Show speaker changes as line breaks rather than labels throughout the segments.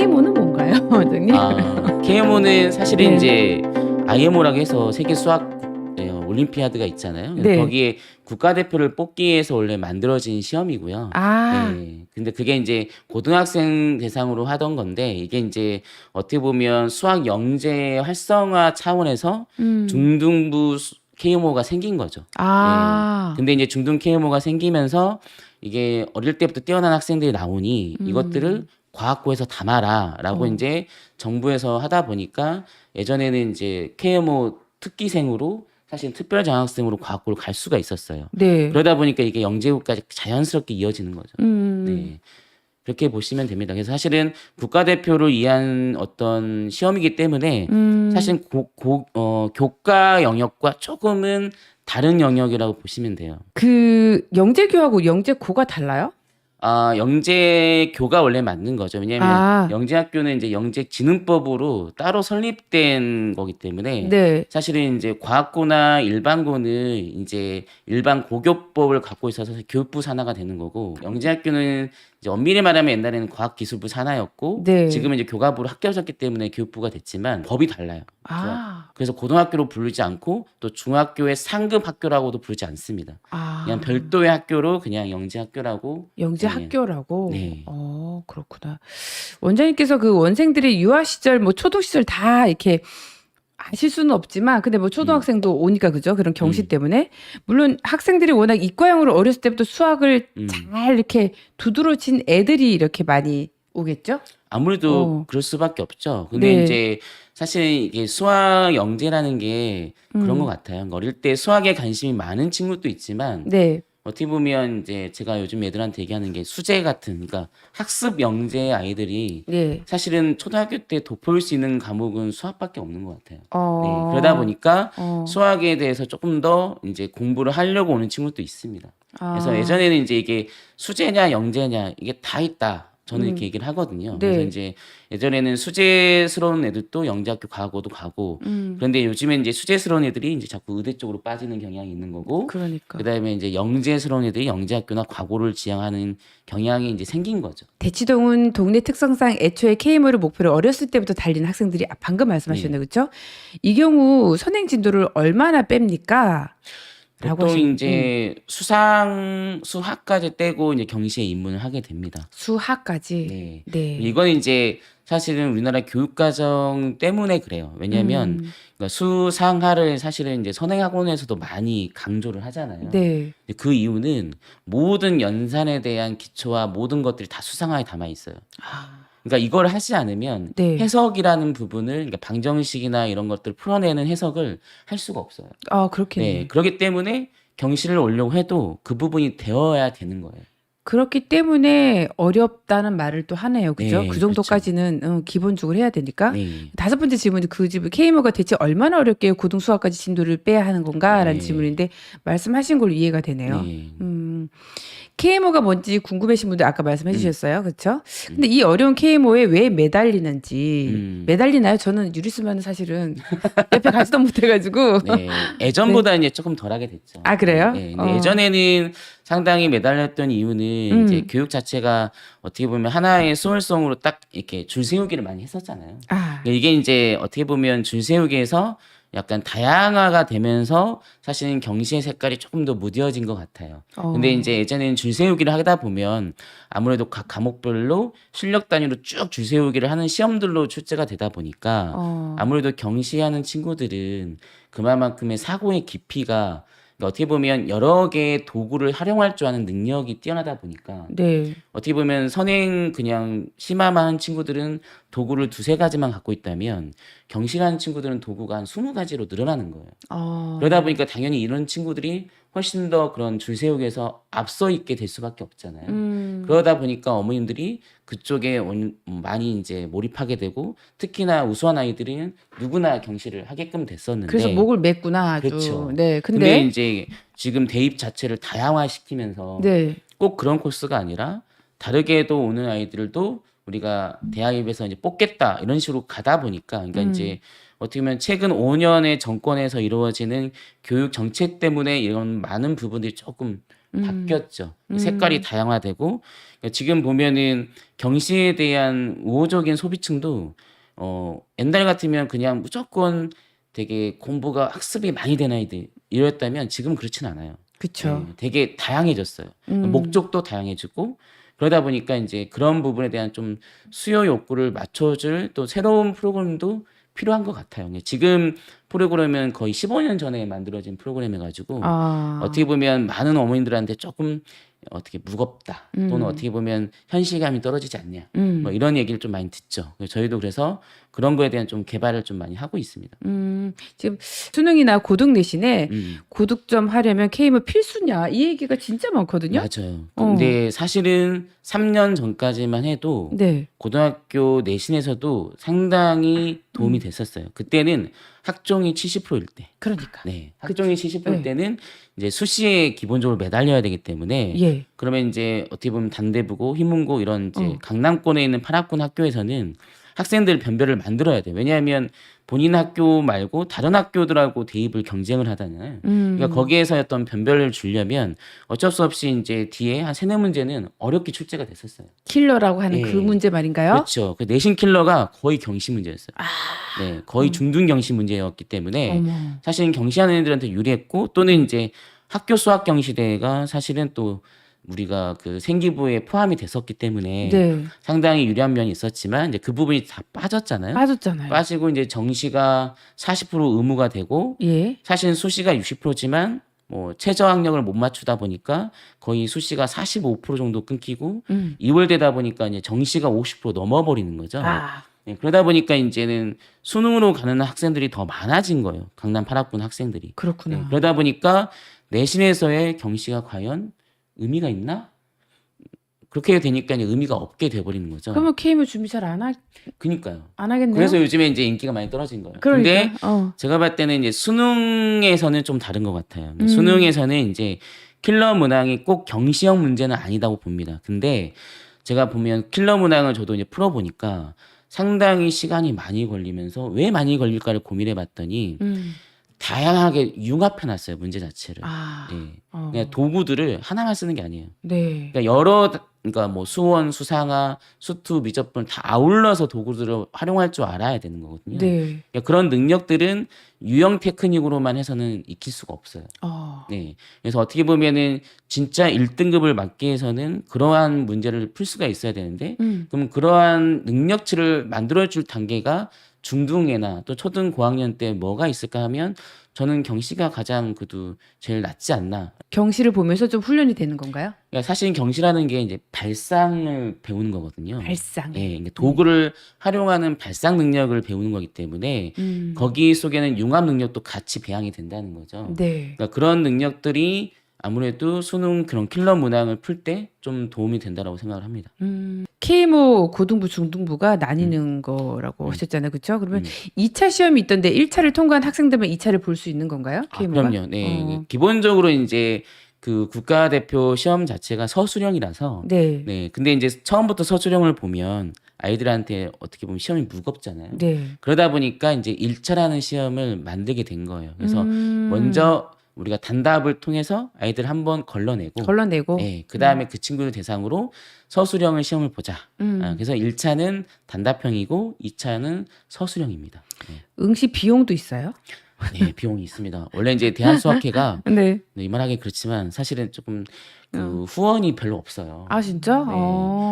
KMO는 뭔가요, 원장님?
KMO는 사실은
네.
이제 IMO라고 해서 세계 수학 올림피아드가 있잖아요. 그래서
네.
거기에 국가대표를 뽑기 위해서 원래 만들어진 시험이고요.
아.
네. 근데 그게 이제 고등학생 대상으로 하던 건데 이게 이제 어떻게 보면 수학 영재 활성화 차원에서
음.
중등부 KMO가 생긴 거죠. 네.
아.
근데 이제 중등 KMO가 생기면서 이게 어릴 때부터 뛰어난 학생들이 나오니 이것들을
음.
과학고에서 담아라라고
어.
이제 정부에서 하다 보니까 예전에는 이제 KMO 특기생으로 사실 특별장학생으로 과학고를 갈 수가 있었어요.
네.
그러다 보니까 이게 영재고까지 자연스럽게 이어지는 거죠.
음.
네. 그렇게 보시면 됩니다. 그래서 사실은 국가대표를 위한 어떤 시험이기 때문에
음.
사실 교과 영역과 조금은 다른 영역이라고 보시면 돼요.
그 영재교하고 영재고가 달라요?
영재교가 원래 맞는 거죠. 왜냐하면
아.
영재학교는 이제 영재진흥법으로 따로 설립된 거기 때문에
네.
사실은 이제 과학고나 일반고는 이제 일반 고교법을 갖고 있어서 교육부 산하가 되는 거고 영재학교는 이제 엄밀히 말하면 옛날에는 과학기술부 산하였고
네.
지금은 이제 교과부로 합쳐졌기 때문에 교육부가 됐지만 법이 달라요.
아.
그래서 고등학교로 부르지 않고 또 중학교의 상급 학교라고도 부르지 않습니다. 그냥
아.
별도의 학교로 그냥 영재학교라고
영재학교라고?
네.
그렇구나. 원장님께서 그 원생들이 유아 시절 뭐 초등 시절 다 이렇게 아실 수는 없지만 근데 뭐 초등학생도 오니까 그죠? 그런 경시
음.
때문에. 물론 학생들이 워낙 이과형으로 어렸을 때부터 수학을 잘 이렇게 두드러진 애들이 이렇게 많이 오겠죠?
아무래도 그럴 수밖에 없죠. 근데
네.
인제 사실 이게 수학 영재라는 게 그런 것
음.
같아요. 그러니까 어릴 때 수학에 관심이 많은 친구도 있지만
네.
어떻게 보면 이제 제가 요즘 애들한테 얘기하는 게 수재 같은 그러니까 학습 영재 아이들이
네.
사실은 초등학교 때 돋보일 수 있는 과목은 수학밖에 없는 것 같아요. 네.
어.
그러다 보니까
어.
수학에 대해서 조금 더 인제 공부를 하려고 오는 친구도 있습니다. 그래서
아.
예전에는 인제 이게 수재냐 영재냐 이게 다 있다. 저는 이렇게 얘기를 하거든요. 그래서
네.
인제 예전에는 수재스러운 애들도 영재학교 과고도 가고 그런데 요즘엔 인제 수재스러운 애들이 인제 자꾸 의대 쪽으로 빠지는 경향이 있는 거고
그러니까.
그다음에 인제 영재스러운 애들이 영재학교나 과고를 지향하는 경향이 인제 생긴 거죠.
대치동은 동네 특성상 애초에 KMO를 목표로 어렸을 때부터 달린 학생들이 방금 말씀하셨네요. 그쵸? 이 경우 선행 진도를 얼마나 뺍니까? 라고
보통
하신
인제 수학까지 떼고 이제 경시에 입문을 하게 됩니다.
수학까지.
네.
네.
이건 인제 사실은 우리나라 교육과정 때문에 그래요. 왜냐하면 그러니까 수상하를 사실은 인제 선행학원에서도 많이 강조를 하잖아요.
네.
근데 그 이유는 모든 연산에 대한 기초와 모든 것들이 다 수상하에 담아 있어요.
아.
그러니까 이걸 하지 않으면
네.
해석이라는 부분을 그러니까 방정식이나 이런 것들을 풀어내는 해석을 할 수가 없어요. 네.
그렇겠네.
그러기 때문에 경시를 오려고 해도 그 부분이 되어야 되는 거예요.
그렇기 때문에 어렵다는 말을 또 하네요. 그죠?
네.
그
그렇죠.
정도까지는 기본적으로 해야 되니까.
네.
5번째 질문은 그 질문 KMO가 대체 얼마나 어렵게 고등 수학까지 진도를 빼야 하는 건가라는
네.
질문인데 말씀하신 걸로 이해가 되네요.
네.
KMO가 뭔지 궁금하신 분들 아까 말씀해 주셨어요. 그쵸? 근데 이 어려운 KMO에 왜 매달리는지 매달리나요? 저는 유리수만은 사실은 옆에 가지도 못해 가지고.
네. 예전보다 인제 쪼끔 덜하게 됐죠.
아 그래요?
네. 근데 예전에는 상당히 매달렸던 이유는 이제 교육 자체가 어떻게 보면 하나의 수월성으로 딱 이렇게 줄 세우기를 많이 했었잖아요.
아.
이게 인제 어떻게 보면 줄 세우기에서 약간 다양화가 되면서 사실은 경시의 색깔이 조금 더 무뎌진 것 같아요. 근데 인제 예전에는 줄 세우기를 하다 보면 아무래도 각 과목별로 실력 단위로 쭉 줄 세우기를 하는 시험들로 출제가 되다 보니까 아무래도 경시하는 친구들은 그만큼의 사고의 깊이가 그러니까 어떻게 보면 여러 개의 도구를 활용할 줄 아는 능력이 뛰어나다 보니까
네.
어떻게 보면 선행 그냥 심화만 한 친구들은 도구를 2-3가지만 갖고 있다면 경시하는 친구들은 도구가 한 20가지로 늘어나는 거예요. 그러다 보니까 당연히 이런 친구들이 훨씬 더 그런 줄 세우기에서 앞서 있게 될 수밖에 없잖아요. 그러다 보니까 어머님들이 그쪽에 많이 인제 몰입하게 되고 특히나 우수한 아이들은 누구나 경시를 하게끔 됐었는데
그래서 목을 맸구나 아주.
그렇죠.
네.
근데 인제 지금 대입 자체를 다양화시키면서
네.
꼭 그런 코스가 아니라 다르게도 오는 아이들도 우리가 대학입에서 이제 뽑겠다 이런 식으로 가다 보니까 그러니까 인제 어떻게 보면 최근 5년의 정권에서 이루어지는 교육 정책 때문에 이런 많은 부분들이 조금 바뀌었죠. 색깔이 다양화되고 그러니까 지금 보면은 경시에 대한 우호적인 소비층도 옛날 같으면 그냥 무조건 되게 공부가 학습이 많이 된 아이들 이랬다면 지금 그렇진 않아요.
그쵸.
네, 되게 다양해졌어요. 목적도 다양해지고 그러다 보니까 이제 그런 부분에 대한 좀 수요 욕구를 맞춰줄 또 새로운 프로그램도 필요한 것 같아요. 지금 프로그램은 거의 15년 전에 만들어진 프로그램이가지고 어떻게 보면 많은 어머님들한테 조금 어떻게 무겁다 또는 어떻게 보면 현실감이 떨어지지 않냐 뭐 이런 얘기를 좀 많이 듣죠. 저희도 그래서 그런 거에 대한 좀 개발을 좀 많이 하고 있습니다.
지금 수능이나 고등 내신에
음.
고득점 하려면 K모 필수냐 이 얘기가 진짜 많거든요.
맞아요. 근데 사실은 3년 전까지만 해도
네.
고등학교 내신에서도 상당히 도움이 됐었어요. 그때는 학종이 70%일 때.
그러니까.
네. 학종이 70%일
네.
때는 이제 수시에 기본적으로 매달려야 되기 때문에
예.
그러면 이제 어떻게 보면 단대부고 휘문고 이런 이제 강남권에 있는 8학군 학교에서는 학생들 변별을 만들어야 돼요. 왜냐하면 본인 학교 말고 다른 학교들하고 대입을 경쟁을 하잖아요. 그러니까 거기에서 어떤 변별을 주려면 어쩔 수 없이 이제 뒤에 한 3-4문제는 어렵게 출제가 됐었어요.
킬러라고 하는
예.
그 문제 말인가요?
그렇죠. 그 내신 킬러가 거의 경시 문제였어요. 네, 거의 중등 경시 문제였기 때문에
어머.
사실은 경시하는 애들한테 유리했고 또는 이제 학교 수학 경시대가 사실은 또 우리가 그 생기부에 포함이 됐었기 때문에
네.
상당히 유리한 면이 있었지만 이제 그 부분이 다 빠졌잖아요.
빠졌잖아요.
빠지고 이제 정시가 40% 의무가 되고
예.
사실 수시가 60%지만 뭐 최저 학력을 못 맞추다 보니까 거의 수시가 45% 정도 끊기고 2월 되다 보니까 이제 정시가 50% 넘어버리는 거죠. 네, 그러다 보니까 이제는 수능으로 가는 학생들이 더 많아진 거예요. 강남 8학군 학생들이.
그렇구나.
네, 그러다 보니까 내신에서의 경시가 과연 의미가 있나? 그렇게 되니까 이제 의미가 없게 돼버리는 거죠.
그러면 K모 준비 잘 안
그니까요.
하겠네요.
그래서 요즘에 이제 인기가 많이 떨어진 거예요.
그러니까.
근데 제가 봤을 때는 이제 수능에서는 좀 다른 것 같아요. 수능에서는 이제 킬러 문항이 꼭 경시형 문제는 아니다고 봅니다. 근데 제가 보면 킬러 문항을 저도 이제 풀어보니까 상당히 시간이 많이 걸리면서 왜 많이 걸릴까를 고민해 봤더니 다양하게 융합해놨어요, 문제 자체를. 네. 그냥 도구들을 하나만 쓰는 게 아니에요.
네.
그러니까 그러니까 뭐 수원, 수상화, 수투, 미적분 다 아울러서 도구들을 활용할 줄 알아야 되는 거거든요.
네.
그러니까 그런 능력들은 유형 테크닉으로만 해서는 익힐 수가 없어요. 네. 그래서 어떻게 보면은 진짜 1등급을 맞기 위해서는 그러한 문제를 풀 수가 있어야 되는데, 그럼 그러한 능력치를 만들어줄 단계가 중등에나 또 초등 고학년 때 뭐가 있을까 하면 저는 경시가 가장 그래도 제일 낫지 않나.
경시를 보면서 좀 훈련이 되는 건가요?
그러니까 사실 경시라는 게 이제 발상을 배우는 거거든요.
발상.
예, 그러니까 도구를 활용하는 발상 능력을 배우는 거기 때문에 거기 속에는 융합 능력도 같이 배양이 된다는 거죠.
네.
그러니까 그런 능력들이 아무래도 수능 그런 킬러 문항을 풀 때 좀 도움이 된다라고 생각을 합니다.
K모 고등부 중등부가 나뉘는 거라고 하셨잖아요. 그렇죠? 그러면 2차 시험이 있던데 1차를 통과한 학생들만 2차를 볼 수 있는 건가요? K모가?
그럼요. 네. 기본적으로 이제 그 국가대표 시험 자체가 서술형이라서
네.
네. 근데 이제 처음부터 서술형을 보면 아이들한테 어떻게 보면 시험이 무겁잖아요.
네.
그러다 보니까 이제 1차라는 시험을 만들게 된 거예요. 그래서 먼저 우리가 단답을 통해서 아이들 한번 걸러내고 네, 그다음에 그 친구들 대상으로 서술형을 시험을 보자. 그래서 1차는 단답형이고 2차는 서술형입니다. 네.
응시 비용도 있어요?
네, 비용이 있습니다. 원래 이제 대한수학회가
네.
네, 이 말하기 그렇지만 사실은 조금 그 후원이 별로 없어요.
아 진짜?
네.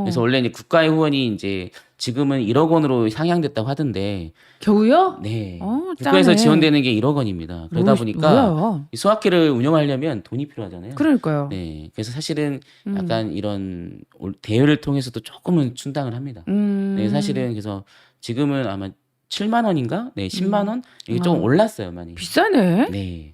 그래서 원래 이제 국가의 후원이 이제 지금은 1억 원으로 상향됐다고 하던데
겨우요?
네.
짜네.
국가에서 지원되는 게 1억 원입니다. 그러다 보니까
뭐야?
이 수학회를 운영하려면 돈이 필요하잖아요.
그러니까요.
네. 그래서 사실은 약간 이런 대회를 통해서도 조금은 충당을 합니다. 네, 사실은 그래서 지금은 아마 7만 원인가? 네, 10만 원? 이게 조금 올랐어요, 많이.
비싸네.
네.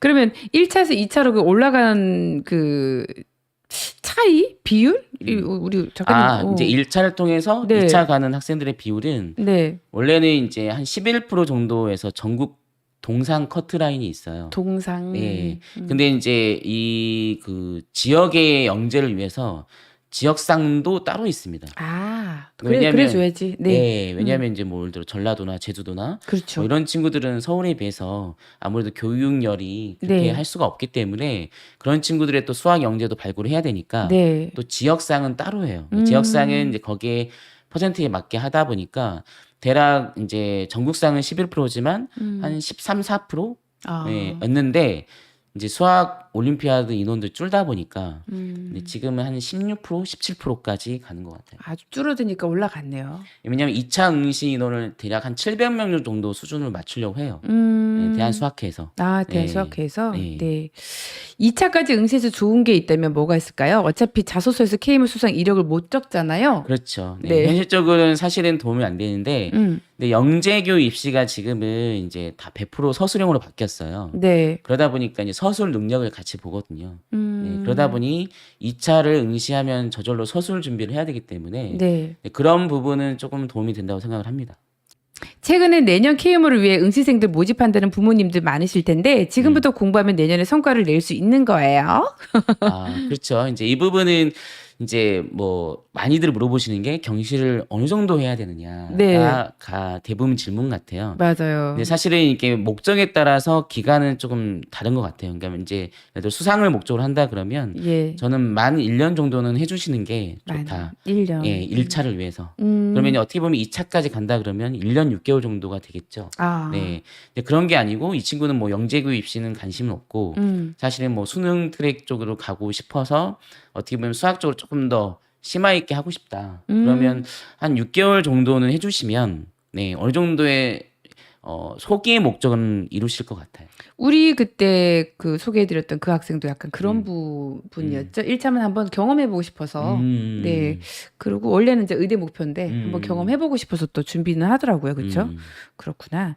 그러면 1차에서 2차로 그 올라간 그 차이? 비율? 우리 잠깐
이제 1차를 통해서
네.
2차 가는 학생들의 비율은
네.
원래는 이제 한 11% 정도에서 전국 동상 커트라인이 있어요.
동상.
네. 근데 이제 이 그 지역의 영재를 위해서 지역상도 따로 있습니다.
그래줘야지. 네.
네, 왜냐하면 이제 뭐 예를 들어 전라도나 제주도나
그렇죠.
뭐 이런 친구들은 서울에 비해서 아무래도 교육열이 그렇게
네.
할 수가 없기 때문에 그런 친구들의 또 수학 영재도 발굴을 해야 되니까
네.
또 지역상은 따로 해요. 지역상은 이제 거기에 퍼센트에 맞게 하다 보니까 대략 이제 전국상은 11%지만 한 13, 4%
아.
네, 였는데 이제 수학 올림피아드 인원도 줄다 보니까 근데 지금은 한 16%, 17%까지 가는 것 같아요.
아주 줄어드니까 올라갔네요.
왜냐하면 2차 응시 인원을 대략 한 700명 정도 수준을 맞추려고 해요. 네, 대한수학회에서.
대수학회에서?
네.
네. 2차까지 응시해서 좋은 게 있다면 뭐가 있을까요? 어차피 자소서에서 K물 수상 이력을 못 적잖아요.
그렇죠. 네,
네.
현실적으로는 사실은 도움이 안 되는데 근데 영재교 입시가 지금은 이제 다 100% 서술형으로 바뀌었어요.
네.
그러다 보니까 이제 서술 능력을 같이 보거든요. 네, 그러다 보니 2차를 응시하면 저절로 서술 준비를 해야 되기 때문에
네.
네, 그런 부분은 조금 도움이 된다고 생각을 합니다.
최근에 내년 KMO를 위해 응시생들 모집한다는 부모님들 많으실 텐데 지금부터 공부하면 내년에 성과를 낼 수 있는 거예요?
아, 그렇죠. 이제 이 부분은 이제 뭐 많이들 물어보시는 게 경시를 어느 정도 해야 되느냐가
네.
대부분 질문 같아요.
맞아요.
근데 사실은 이게 목적에 따라서 기간은 조금 다른 것 같아요. 그러니까 이제 예를 들어 수상을 목적으로 한다 그러면
예.
저는 만 1년 정도는 해주시는 게 좋다.
1년.
예, 1차를 위해서. 그러면 어떻게 보면 2차까지 간다 그러면 1년 6개월 정도가 되겠죠.
아.
네. 근데 그런 게 아니고 이 친구는 뭐 영재교 입시는 관심은 없고 사실은 뭐 수능 트랙 쪽으로 가고 싶어서 어떻게 보면 수학 쪽으로 조금 더 심화 있게 하고 싶다. 그러면 한 6개월 정도는 해주시면 네, 어느 정도의 소기의 목적은 이루실 것 같아요.
우리 그때 그 소개해드렸던 그 학생도 약간 그런 부분이었죠. 1차만 한번 경험해보고 싶어서. 네. 그리고 원래는 이제 의대 목표인데 한번 경험해보고 싶어서 또 준비는 하더라고요. 그렇죠? 그렇구나.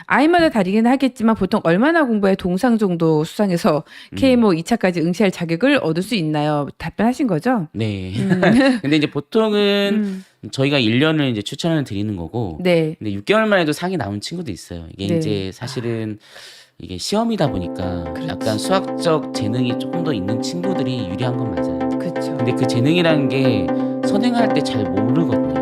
아이마다 다르긴 하겠지만 보통 얼마나 공부해 동상 정도 수상해서 KMO 2차까지 응시할 자격을 얻을 수 있나요? 답변하신 거죠?
네. 근데 이제 보통은 저희가 1년을 이제 추천을 드리는 거고
네.
근데 6개월만 해도 상이 나온 친구도 있어요. 이게
네.
이제 사실은 이게 시험이다 보니까
그렇지.
약간 수학적 재능이 조금 더 있는 친구들이 유리한 건 맞아요.
그렇죠.
근데 그 재능이라는 게 선행할 때 잘 모르거든요.